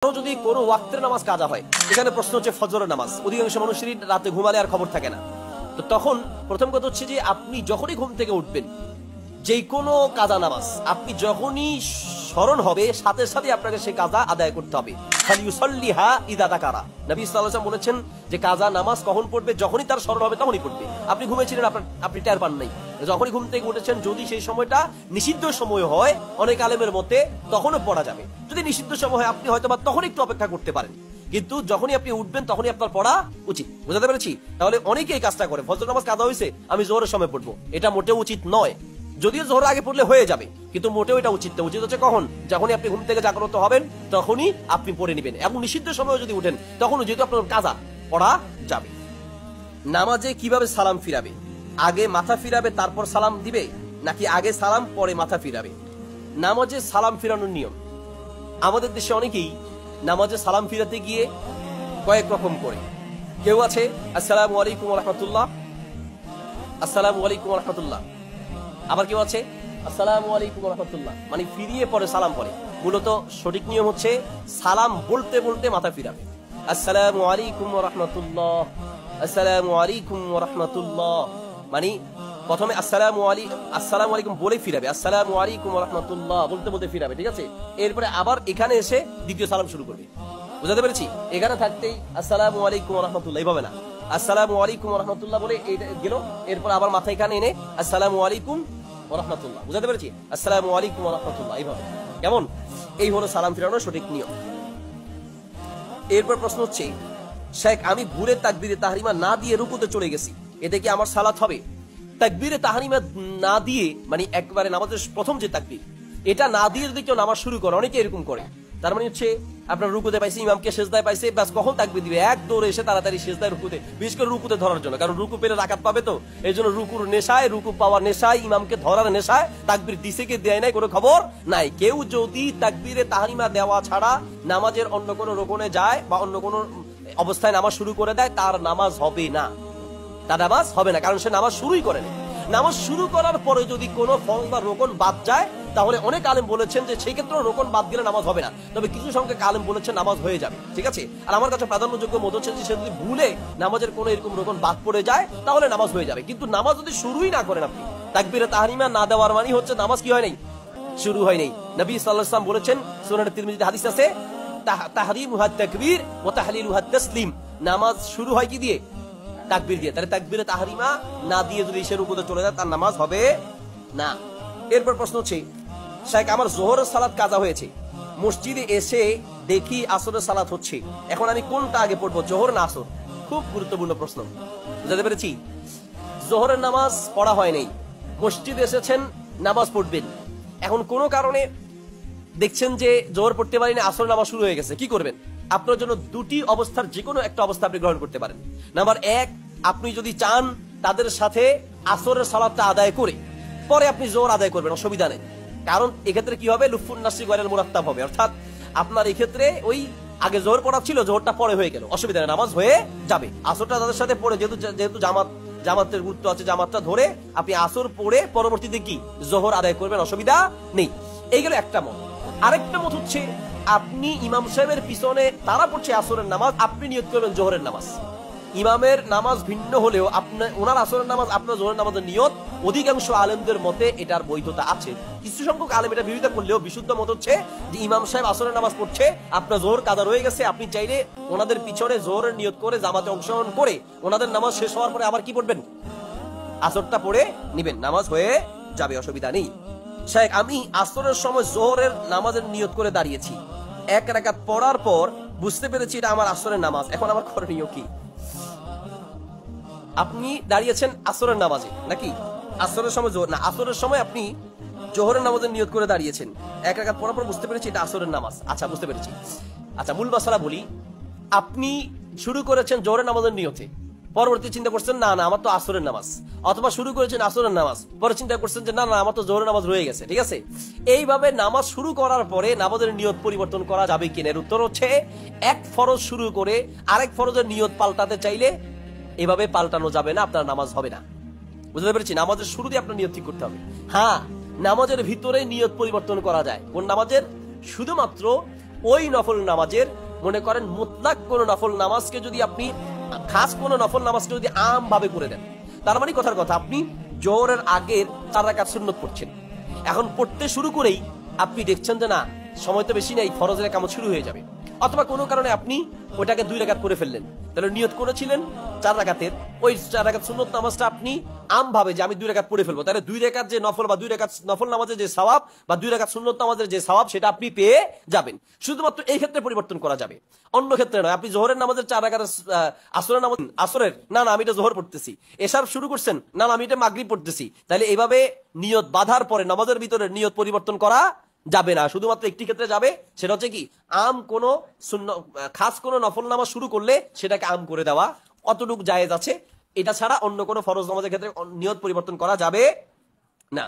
যদি কোনো ওয়াক্তের নামাজ কাজা হয়, এখানে প্রশ্ন হচ্ছে ফজরের নামাজ। অধিকাংশ মানুষেরই রাতে ঘুমালে আর খবর থাকে না। তো তখন প্রথম কথা হচ্ছে যে আপনি যখনই ঘুম থেকে উঠবেন, যে কোনো কাজা নামাজ আপনি যখনই স্মরণ হবে সাথে সাথে আপনাকে সেই কাজা আদায় করতে হবে। ফালিউসাল্লিহা ইযা যাকারা। নবী সাল্লাল্লাহু আলাইহি ওয়াসাল্লাম বলেছেন যে কাজা নামাজ কখন পড়বে? যখনই তার স্মরণ হবে তখনই পড়বে। আপনি ঘুমিয়েছিলেন, আপনি টের পান নাই, যখনই ঘুম থেকে উঠেছেন, যদি সেই সময়টা নিষিদ্ধ সময় হয় অনেক আলেমের মতে তখনও পড়া যাবে। যদি নিষিদ্ধ সময় হয় আপনি হয়তো বা তখন একটু অপেক্ষা করতে পারেন, কিন্তু যখনই আপনি উঠবেন তখনই আপনার পড়া উচিত। বুঝতে পেরেছি? তাহলে অনেকে এই কাজটা করে, ফজর নামাজ কাজা হয়েছে আমি জোহরের সময় পড়বো, এটা মোটেও উচিত নয়। যদিও জোহর আগে পড়লে হয়ে যাবে, কিন্তু মোটেও এটা উচিত না। উচিত হচ্ছে কখন? যখনই আপনি ঘুম থেকে জাগ্রত হবেন তখনই আপনি পড়ে নেবেন, এবং নিষিদ্ধ সময় যদি উঠেন তখনও যেহেতু আপনার কাজা পড়া যাবে। নামাজে কিভাবে সালাম ফিরাবে? আগে মাথা ফিরাবে তারপর সালাম দিবে, নাকি আগে সালাম পরে মাথা ফিরাবে? নামাজে সালাম ফিরানোর নিয়ম, আমাদের দেশে অনেকেই নামাজে সালাম ফিরাতে গিয়ে কয়েক রকম করে। কেউ আছে আসসালামু আলাইকুম ওয়া রাহমাতুল্লাহ, আসসালামু আলাইকুম ওয়া রাহমাতুল্লাহ। আবার কেউ আছে আসসালামু আলাইকুম ওয়া রাহমাতুল্লাহ, মানে ফিরিয়ে পরে সালাম পড়ে। মূলত সঠিক নিয়ম হচ্ছে সালাম বলতে বলতে মাথা ফিরাবে। আসসালামু আলাইকুম ওয়া রাহমাতুল্লাহ, আসসালামু আলাইকুম ওয়া রাহমাতুল্লাহ, মানে প্রথমে আসসালামু আলাইকুম বলে ফিরাবে, আসসালামু আলাইকুম ওয়া রাহমাতুল্লাহ বলতে বলতে ফিরাবে, ঠিক আছে? এরপরে আবার এখানে এসে দ্বিতীয় সালাম শুরু করবে। বুঝতে পেরেছি? এখানে থাকতেই আসসালামু আলাইকুম ওয়া রাহমাতুল্লাহ, এইভাবে না, আসসালামু আলাইকুম ওয়া রাহমাতুল্লাহ বলে গেল, এরপর আবার মাথা এখানে এনে আসসালামু আলাইকুম ওয়া রাহমাতুল্লাহ। বুঝতে পেরেছি? আসসালামু আলাইকুম ওয়া রাহমাতুল্লাহ, এইভাবে। কেমন? এই হলো সালাম ফিরানোর সঠিক নিয়ম। এরপর প্রশ্ন হচ্ছে, শেখ আমি ভুলে তাকবীরে তাহরিমা না দিয়ে রুকুতে চলে গেছি, এতে কি আমার সালাত হবে? তাকবীরে তাহরিমা না দিয়ে মানে একবারে নামাজের প্রথম যে তাকবীর, এটা না দিয়ে যদি কেউ নামাজ শুরু করে, অনেকে এরকম করে, তার মানে হচ্ছে আপনার রুকুতে পাইছে, ইমামকে সেজদায় পাইছে, বাস কখন তাকবীর দিবে এক দৌড়ে এসে তাড়াতাড়ি সেজদায় রুকুতে, বিশেষ করে রুকুতে ধরার জন্য, কারণ রুকু পেলে রাকাত পাবে, তো এই জন্য রুকুর নেশায়, রুকু পাওয়ার নেশায়, ইমামকে ধরার নেশায় তাকবীর দিছে কে দেয় নাই কোনো খবর নাই। কেউ যদি তাকবীরে তাহরিমা দেওয়া ছাড়া নামাজের অন্য কোনো রোকনে যায় বা অন্য কোনো অবস্থায় নামাজ শুরু করে দেয়, তার নামাজ হবে না, তার নামাজ হবে না, কারণ সে নামাজ শুরুই করেনি। নামাজ শুরু করার পরে যদি কোনো ফরজ বা রোকন বাদ যায়, তাহলে অনেক আলেম বলেছেন যে সেই ক্ষেত্রে রোকন বাদ গেলে নামাজ হবে না, তবে কিছু সংখ্যক আলেম বলেছেন নামাজ হয়ে যাবে, ঠিক আছে? আর আমার কাছে প্রাধান্যযোগ্য মত হচ্ছে যে সে যদি ভুলে নামাজের কোনো এরকম রোকন বাদ পড়ে যায় তাহলে নামাজ হয়ে যাবে, কিন্তু নামাজ যদি শুরুই না করেন আপনি, তাকবীরে তাহরিমা না দেওয়ার মানে হচ্ছে নামাজ কি হয় নাই, শুরু হয় নাই। নবী সাল্লাল্লাহু আলাইহি ওয়াসাল্লাম বলেছেন, সুনান তিরমিজিতে হাদিস আছে, তাহরিমুহা তাকবীর ওয়া তাহলিলুহা তাসলিম, নামাজ শুরু হয় কি দিয়ে? তাকবীর দিয়ে। তাহলে তাকবীরে তাহরিমা না দিয়ে যদি সে রুকুতে চলে যায় তার নামাজ হবে না। এরপর প্রশ্ন হচ্ছে, শেখ আমার যোহরের সালাত কাজা হয়েছে, মসজিদে এসে দেখি আসরের সালাত হচ্ছে, এখন আমি কোনটা আগে পড়বো, যোহর না আসর? খুব গুরুত্বপূর্ণ প্রশ্ন। বুঝতে পেরেছি? যোহরের নামাজ পড়া হয় নাই, মসজিদে এসেছেন, নামাজ পড়বেন, এখন কোনো কারণে দেখছেন যে জোহর পড়তে পারেনি, আসর নামাজ শুরু হয়ে গেছে, কি করবেন? আপনার জন্য দুটি অবস্থার যে কোনো একটা অবস্থা আপনি গ্রহণ করতে পারেন। নাম্বার এক, আপনি যদি চান তাদের সাথে আসরের সালাতটা আদায় করে পরে আপনি জোহর আদায় করবেন, অসুবিধা নেই, কারণ এক্ষেত্রে কি হবে, লুফুন নাসি গায়রুল মুরাত্তাব হবে, অর্থাৎ আপনার এক্ষেত্রে ওই আগে জোহর পড়া ছিল, জোহরটা পরে হয়ে গেল, অসুবিধা নেই, নামাজ হয়ে যাবে। আসরটা তাদের সাথে পড়ে, যেহেতু জামাতের গুরুত্ব আছে, জামাতটা ধরে আপনি আসর পড়ে পরবর্তীতে কি জোহর আদায় করবেন, অসুবিধা নেই। এই গেল একটা মত। আরেকটা মত হচ্ছে, আপনি ইমাম সাহেবের পিছনে, তারা পড়ছে আসরের নামাজ, আপনি নিয়ত করবেন জোহরের নামাজ। ইমামের নামাজ ভিন্ন হলেও আপনার ওনার আসরের নামাজ আপনার জোহরের নামাজের নিয়ত, অধিকাংশ আলেমদের মতে এটার বৈধতা আছে। কিছু সংখ্যক আলেম এটা বিরোধিতা করলেও বিশুদ্ধ মত হচ্ছে যে ইমাম সাহেব আসরের নামাজ পড়ছে, আপনার জোহর কাদা রয়ে গেছে, আপনি চাইলে ওনাদের পিছনে জোহরের নিয়ত করে জামাতে অংশগ্রহণ করে ওনাদের নামাজ শেষ হওয়ার পরে আবার কি পড়বেন, আসরটা পড়ে নিবেন, নামাজ হয়ে যাবে, অসুবিধা নেই। শেখ আমি আসরের সময় জোহরের নামাজের নিয়ত করে দাঁড়িয়েছি, এক রাকাত পড়ার পর বুঝতে পেরেছি এটা আমার আসরের নামাজ, এখন আমার করণীয় কি? আপনি দাঁড়িয়েছেন আসরের নামাজে, নাকি আসরের সময় জোহর না, আসরের সময় আপনি জোহরের নামাজের নিয়ত করে দাঁড়িয়েছেন, এক রাকাত পড়ার পর বুঝতে পেরেছি এটা আসরের নামাজ। আচ্ছা, বুঝতে পেরেছি। আচ্ছা, মূল মাসালা বলি, আপনি শুরু করেছেন জোহরের নামাজের নিয়তে, পরবর্তী চিন্তা করছেন না না আমার তো আসরের নামাজ, অথবা শুরু করেছেন আসরের নামাজ, পরে চিন্তা করছেন যে না না আমার তো জোহরের নামাজ রয়ে গেছে, ঠিক আছে? এইভাবে নামাজ শুরু করার পরে নামাজের নিয়ত পরিবর্তন করা যাবে কিনা? এর উত্তর হচ্ছে, এক ফরজ শুরু করে আরেক ফরজের নিয়ত পাল্টাতে চাইলে এভাবে পাল্টানো যাবে না, আপনার নামাজ হবে না। বুঝতে পেরেছি? নামাজের শুরুতে আপনার নিয়ত ঠিক করতে হবে। হ্যাঁ, নামাজের ভিতরে নিয়ত পরিবর্তন করা যায়। কোন নামাজের? শুধুমাত্র ওই নফল নামাজের মনে করেন মুতলাক কোন নফল নামাজকে যদি আপনি খাস কোন নফল নামাজকে যদি আম ভাবে করে দেন, তার মানে কথার কথা আপনি জোহরের আগের 4 রাকাত সুন্নত পড়ছেন, এখন পড়তে শুরু করেই আপনি দেখছেন যে না সময় তো বেশি নেই, ফরজের কামত শুরু হয়ে যাবে, অথবা কোনো কারণে আপনি ওইটাকে 2 রাকাত করে ফেললেন, তাহলে নিয়ত করেছিলেন 4 রাকাতের, ওই 4 রাকাত সুন্নত নামাজটা আপনি আম ভাবে যে আমি 2 রাকাত পড়ে ফেলবো, তাহলে 2 রাকাত যে নফল বা 2 রাকাত নফল নামাজের যে সওয়াব বা 2 রাকাত সুন্নত নামাজের যে সওয়াব সেটা আপনি পেয়ে যাবেন। শুধুমাত্র এই ক্ষেত্রে পরিবর্তন করা যাবে, অন্য ক্ষেত্রে নয়। আপনি জোহরের নামাজের 4 রাকাত, আসরের নামাজ আসরের না না আমি এটা জোহর পড়তেছি, এশার শুরু করছেন না না আমি এটা মাগরিব পড়তেছি, তাহলে এইভাবে নিয়ত বাঁধার পরে নামাজের ভিতরে নিয়ত পরিবর্তন করা যাবে না। শুধুমাত্র একটি ক্ষেত্রে যাবে, সেটা হচ্ছে কি আম কোন খাস কোন নফল নামাজ শুরু করলে সেটাকে আম করে দেওয়া, অতটুকু জায়েজ আছে। এটা ছাড়া অন্য কোনো ফরজ নামাজের ক্ষেত্রে নিয়ত পরিবর্তন করা যাবে না।